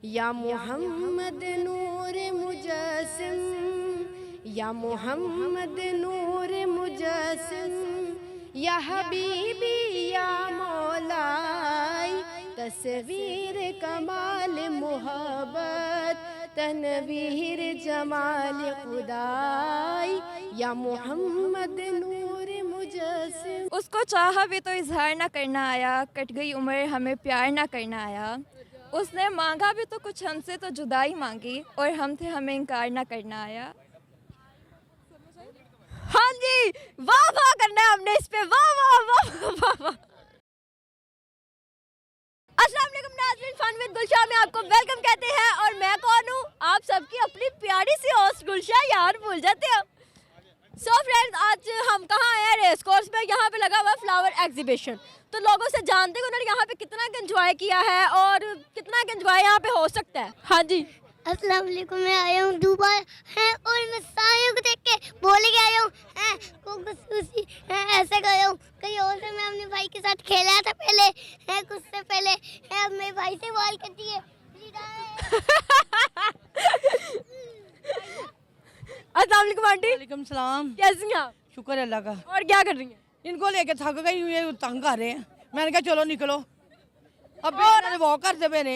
या मोहम्मद नूर मुजस्सिम, या मोहम्मद नूर मुजस्सिम, या हबीबी या मौलाई, तस्वीर कमाल मोहब्बत, तनवीर जमाल खुदाई, या मोहम्मद नूर मुजस्सिम। उसको चाहा भी तो इजहार ना करना आया, कट गई उम्र हमें प्यार ना करना आया। उसने मांगा भी तो कुछ हमसे तो जुदाई मांगी, और हम थे हमें इनकार ना करना आया। हाँ जी, वाह वाह करना है हमने इस पे, वाह वाह वाह वाह वाह। अस्सलाम वालेकुम नाज़रीन, फन विद गुलशा में आपको वेलकम कहते हैं। और मैं कौन हूँ? आप सबकी अपनी प्यारी सी होस्ट गुलशा। यार भूल जाते हो। सो फ्रेंड्स, आज हम कहाँ आए हैं? रेस कोर्स में। यहाँ पे लगा हुआ फ्लावर एग्जीबिशन। तो लोगों से जानते हैं उन्होंने यहाँ पे कितना एंजॉय किया है और कितना एंजॉय यहाँ पे हो सकता है। हाँ जी, अस्सलाम वालेकुम। मैं आया हूँ दुबई है और मैं सारियों को देख के बोल के आया हूँ ऐसे गया हूँ। कहीं और से मैं अपने भाई के साथ खेला था पहले है, कुछ से पहले है। अब मेरे भाई से बाल करती है। अस्सलाम वालेकुम आंटी। वालेकुम सलाम। कैसी हैं आप? शुक्र है अल्लाह का। और क्या कर रही हैं? इनको लेके थक गई हूँ, ये तंग कर रहे हैं। मैंने कहा चलो निकलो। अब वॉक करते पे ने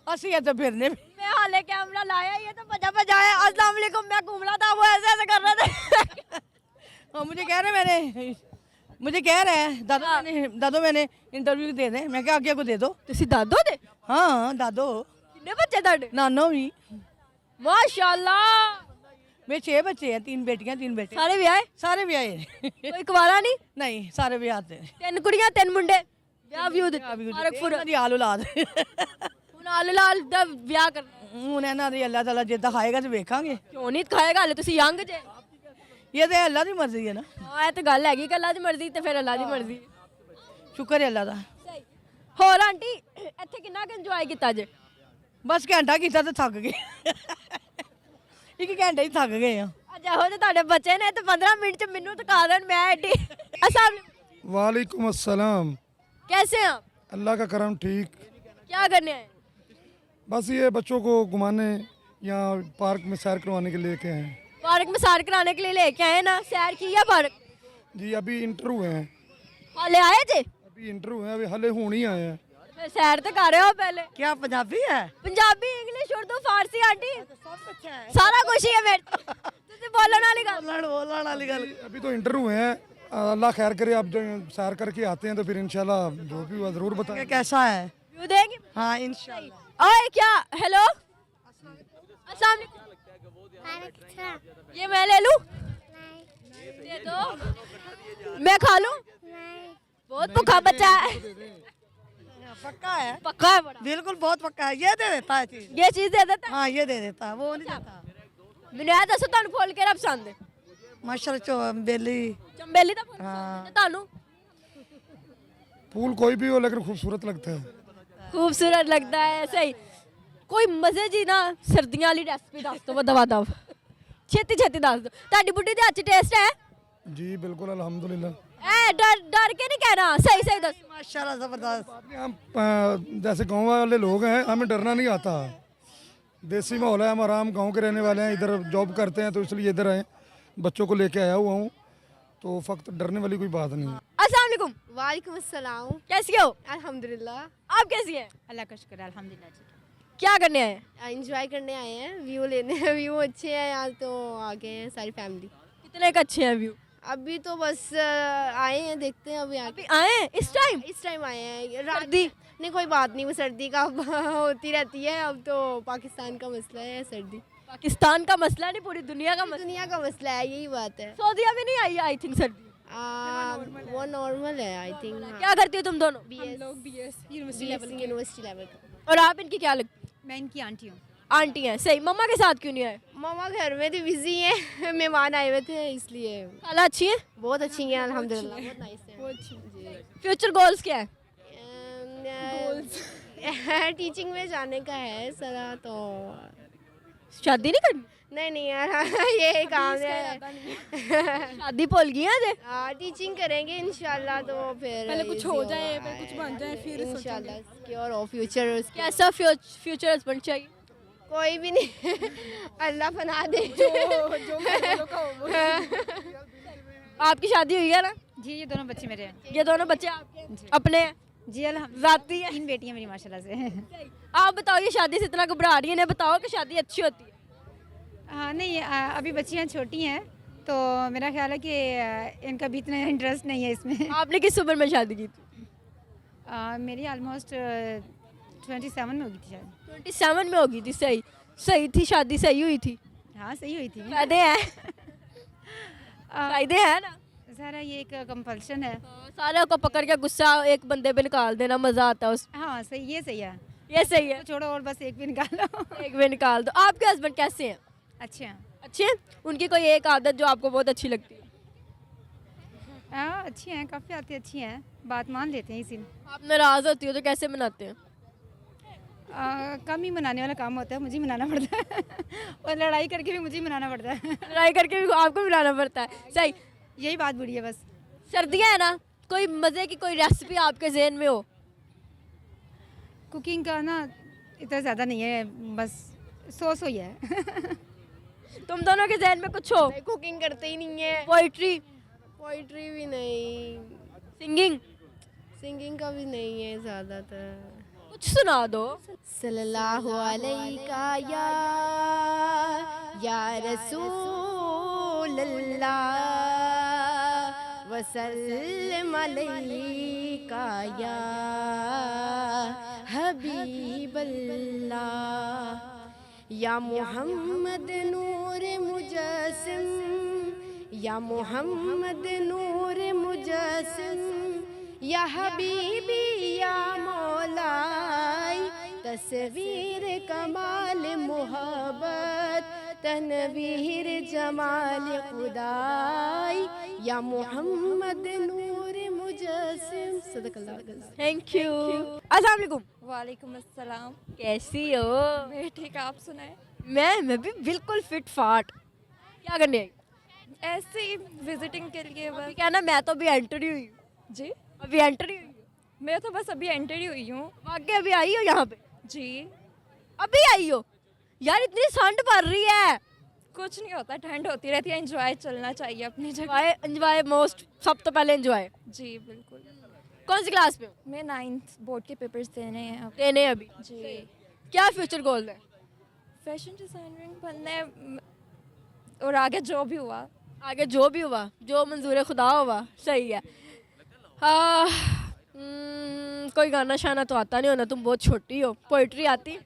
असि है तो फिरने भी। मैं हाले कैमरा लाया, ये तो बजा बजाया। अस्सलाम वालेकुम, मैं घूम रहा था, वो ऐसे ऐसे कर रहे थे। और मुझे कह रहे हैं दादो मैंने इंटरव्यू दे दे। मैं क्या आगे को दे दो। ਤੁਸੀਂ ਦਾਦੋ ਦੇ? हाँ दादो। कितने बच्चे ਤੁਹਾਡੇ? नानो भी। माशाल्लाह। मेरे 6 बच्चे हैं, 3 बेटियां 3 बेटे। ਸਾਰੇ ਵਿਆਹੇ? सारे भी आए। ਕੋਈ ਕੁਵਾਰਾ ਨਹੀਂ? नहीं सारे भी आते हैं। 3 ਕੁੜੀਆਂ 3 ਮੁੰਡੇ। ਵਿਆਹ ਵੀ ਉਹਦੇ ਫਾਰਕਪੁਰ। ਦੀ ਆਲ ਔਲਾਦ। ਹੁਣ ਆਲ ਲਾਲ ਦਾ ਵਿਆਹ ਕਰਨਾ। ਹੁਣ ਇਹਨਾਂ ਦੀ ਅੱਲਾਹ ਤਾਲਾ ਜਿੱਦਾਂ ਖਾਏਗਾ ਤੇ ਵੇਖਾਂਗੇ। ਕਿਉਂ ਨਹੀਂ ਖਾਏਗਾ? ਹਲੇ ਤੁਸੀਂ ਯੰਗ ਜੇ। ਇਹ ਤੇ ਅੱਲਾਹ ਦੀ ਮਰਜ਼ੀ ਹੈ ਨਾ। ਹਾਂ, ਇਹ ਤਾਂ ਗੱਲ ਹੈਗੀ ਕਿ ਅੱਲਾ ਦੀ ਮਰਜ਼ੀ ਤੇ ਫਿਰ ਅੱਲਾ ਦੀ ਮਰਜ਼ੀ। ਸ਼ੁਕਰ ਹੈ ਅੱਲਾਹ ਦਾ। ਸਹੀ। ਹੋਰ ਆਂਟੀ, ਇੱਥੇ ਕਿੰਨਾ ਕੁ ਇੰਜੋਏ ਕੀਤਾ ਜੇ? ਬਸ ਘੰਟਾ ਕੀਤਾ ਤੇ ਥੱਕ ਗਏ। ਇੱਕ ਘੰਟੇ ਹੀ ਥੱਕ ਗਏ ਆ। ਅੱਜ ਇਹੋ ਜਿਹੇ ਤੁਹਾਡੇ ਬੱਚੇ ਨੇ ਤੇ 15 ਮਿੰਟ ਚ ਮੈਨੂੰ ਥਕਾ ਦੇਣ। ਮੈਂ ਐਡੀ। अस्सलाम वालेकुम अस्सलाम। कैसे हैं आप? अल्लाह का करम ठीक। क्या करने आए? बस ये बच्चों को घुमाने यहाँ पार्क में सैर करवाने के लिए लेके आए हैं। पार्क में सैर कराने के लिए लेके आए ना? सैर की या पार्क? जी अभी इंटर हुए हैं। हाले आए थे? अभी इंटर हुए हैं, अभी हले होने ही आए हैं। फिर सैर तो कर रहे हो पहले। क्या पंजाबी है? पंजाबी, इंग्लिश, उर्दू, फारसी आंटी सारा कुछ ही है मेरे। तुझे बोलने वाली गल। अभी तो इंटर हुए हैं। अल्लाह खैर करे, आप जो सैर करके आते हैं तो फिर इंशाल्लाह जो भी हुआ ज़रूर बताएं। कैसा है? व्यू देंगे? हाँ इंशाल्लाह। ओए क्या? हेलो, अस्सलाम वालेकुम। ये मैं ले लूं? दे दो। मैं खा लूं? बहुत भूखा बच्चा है। पक्का है? पक्का है बड़ा। बिल्कुल बहुत पक्का है। ये दे देता है चीज। ये चीज दे देता है? हाँ ये दे देता है, वो नहीं देता। ਮੈਨੂੰ ਇਹ ਦੱਸੋ ਤੁਹਾਨੂੰ ਫੁੱਲ ਕਿਹੜਾ ਪਸੰਦ ਹੈ? माशाल्लाह बेली। ਚੰਬੇਲੀ ਦਾ ਫੁੱਲ हाँ। ਤੇ ਤੁਹਾਨੂੰ? फूल कोई भी हो लेकिन खूबसूरत लगता है। खूबसूरत लगता है। सही। ਕੋਈ ਮਜ਼ੇ ਜੀ ਨਾ ਸਰਦੀਆਂ ਵਾਲੀ ਰੈਸਪੀ ਦੱਸ ਦਿਓ ਦਵਾ ਦਵ। ਛੇਤੀ ਛੇਤੀ ਦੱਸ ਦਿਓ। ਤੁਹਾਡੀ ਬੁੱਢੀ ਦੇ ਹੱਥ 'ਚ ਟੇਸਟ ਹੈ? जी बिल्कुल अल्हम्दुलिल्लाह। ए डर के नहीं कहना, सही सही दस। माशाल्लाह जबरदस्त। हम जैसे गांव वाले लोग हैं, हमें डरना नहीं आता। देसी माहौल है, हम आराम गांव के रहने वाले हैं, इधर जॉब करते हैं तो इसलिए इधर आए। बच्चों को लेके आया हुआ हूँ, तो फक्त डरने वाली कोई बात नहीं है। अस्सलाम वालेकुम। वालेकुम अस्सलाम। कैसी हो? अल्हम्दुलिल्लाह। आप कैसी हैं? अल्लाह का शुक्र है, अल्हम्दुलिल्लाह जी। क्या करने आए हैं? एंजॉय करने आए हैं, व्यू लेने हैं। व्यू अच्छे हैं यहाँ, तो आ गए हैं सारी फैमिली। कितने का अच्छे हैं व्यू? अभी तो बस आए हैं, देखते हैं अभी आगे। अभी आए हैं इस टाइम? इस टाइम आए हैं। रात सर्दी? नहीं कोई बात नहीं, वो सर्दी का होती रहती है। अब तो पाकिस्तान का मसला है सर्दी। पाकिस्तान का मसला नहीं, पूरी दुनिया का मसला। दुनिया का मसला है, यही बात है। सऊदीया में नहीं आई आई थिंक सर्दी। वो नॉर्मल है आई थिंक। क्या करती हो तुम दोनों? यूनिवर्सिटी लेवल का। और आप इनकी क्या लगती? मैं इनकी आंटी हूँ। आंटी हैं। सही। मम्मा के साथ क्यों नहीं आए? मामा घर में थे, बिजी हैं। मेहमान आए हुए थे इसलिए। खाला अच्छी है? बहुत अच्छी हैं अल्हम्दुलिल्लाह, बहुत नाइस है। बहुत अच्छी। फ्यूचर गोल्स क्या है? टीचिंग में जाने का है सारा, तो शादी नहीं करनी? नहीं नहीं यार ये काम है। शादी भूल गई हैं हाँ टीचिंग करेंगे इंशाल्लाह, तो फिर पहले कुछ हो जाए, पहले कुछ बन जाए, फिर इंशाल्लाह सिक्योर हो फ्यूचर। कैसा फ्यूचर हस्बैंड चाहिए? कोई भी नहीं अल्लाह बना दे। आपकी शादी हुई है ना? जी ये दोनों बच्चे मेरे हैं। ये दोनों बच्चे आपके अपने हैं? जी अल्हम्दुलिल्लाह, जाती है? 3 बेटियां मेरी माशाल्लाह से। आप बताओ, ये शादी से इतना घबरा रही है, इन्हें बताओ कि शादी अच्छी होती है। हाँ नहीं अभी बच्चियां छोटी हैं, तो मेरा ख्याल है कि इनका भी इतना इंटरेस्ट नहीं है इसमें। आपने किस उम्र में शादी की थी? मेरी ऑलमोस्ट 27 में होगी थी शायद। 27 में होगी थी। सही थी शादी, सही हुई थी। हाँ सही हुई थी। फायदे हैं? फायदे हैं ना? सारा ये एक कंपल्शन है। सारे को पकड़ के गुस्सा एक बंदे पे निकाल देना, मजा आता है उस। हाँ सही, ये सही है। ये सही है। तो छोड़ो और बस एक भी निकालो। एक में निकाल दो। आपके हस्बैंड कैसे हैं? अच्छे हैं। अच्छे हैं? उनकी कोई एक आदत जो आपको बहुत अच्छी लगती है? हाँ अच्छी हैं, काफ़ी आती अच्छी हैं, बात मान लेते हैं इसी में। आप नाराज होती हो तो कैसे मनाते हैं? कम ही मनाने वाला काम होता है, मुझे ही मनाना पड़ता है। और लड़ाई करके भी मुझे ही मनाना पड़ता है। लड़ाई करके भी आपको मिलाना पड़ता है। सही। यही बात बुरी है बस। सर्दियाँ है ना, कोई मज़े की कोई रेसिपी आपके जहन में हो? कुकिंग का ना इतना ज़्यादा नहीं है, बस सो ही है। तुम दोनों के जहन में कुछ हो? कुकिंग करते ही नहीं है। पोइट्री? पोइट्री भी नहीं, सिंगिंग? सिंगिंग का भी नहीं है ज़्यादातर। कुछ सुना दो। सल्लल्लाहु अलैका या रसूल अल्लाह वसल्लम अलैका या हबीब अल्लाह या मोहम्मद नूर मुजस्सिम या मोहम्मद नूर मुजस्सिम या हबीबी या मौलाई तस्वीर कमाल मोहब्बत तनवीर जमाल खुदाई या मोहम्मद नूर मुजस्सिम। सदकल्लाह। Thank you. अस्सलाम वालेकुम। वालेकुम अस्सलाम। कैसी हो? मैं ठीक, आप सुनाए? मैं भी बिल्कुल फिट फाट। क्या करने आई? ऐसे ही विजिटिंग के लिए बस। क्या ना, मैं तो अभी एंटर ही हुई हूँ। जी अभी एंटर ही हुई हूँ। मैं तो बस अभी एंटर ही हुई हूँ। वाकई अभी आई हो यहाँ पे? जी अभी आई हो? यार इतनी ठंड पड़ रही है। कुछ नहीं होता, ठंड होती रहती है, एंजॉय चलना चाहिए अपनी जगह। एंजॉय मोस्ट, सब तो पहले एंजॉय। जी बिल्कुल। कौन सी क्लास में हो? मैं 9th बोर्ड के पेपर्स देने हैं अब। देने अभी? जी। क्या फ्यूचर गोल है? फैशन डिज़ाइनर बनना है, और आगे जो भी हुआ। आगे जो भी हुआ, जो मंजूर खुदा हुआ। सही है। हाँ, कोई गाना शाना तो आता नहीं होना, तुम बहुत छोटी हो। पोइट्री आती?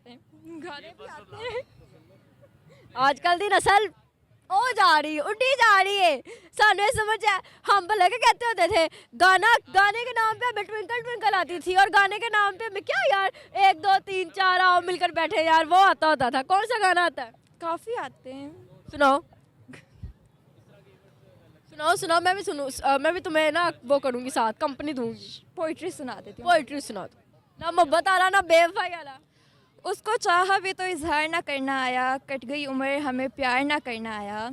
गाने भी आते हैं। आजकल दी नस्ल ओ जा रही, उठी जा रही है। सामने समझ है, हम भले के कहते होते थे गाने के नाम पे हमें ट्विंकल ट्विंकल आती थी, और गाने के नाम पे हमें क्या यार 1 2 3 4 आओ मिलकर बैठे यार, वो आता होता था। कौन सा गाना आता है? काफ़ी आते हैं। सुनाओ सुनाओ सुनाओ। मैं भी सुनूं। मैं भी तुम्हें ना वो करूँगी, साथ कंपनी दूंगी। पोइट्री सुना देती हूँ। पोइट्री सुना दो ना। मोहब्बत आला ना बेवफाई आला। उसको चाहा भी तो इजहार ना करना आया, कट गई उम्र हमें प्यार ना करना आया।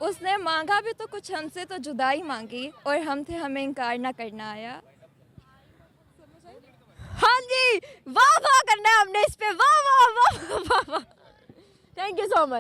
उसने मांगा भी तो कुछ हमसे तो जुदाई मांगी, और हम थे हमें इनकार ना करना आया। हाँ जी, वाह वाह करना है हमने इस पे। वाह वाह वाह वाह वाह। Thank you so much.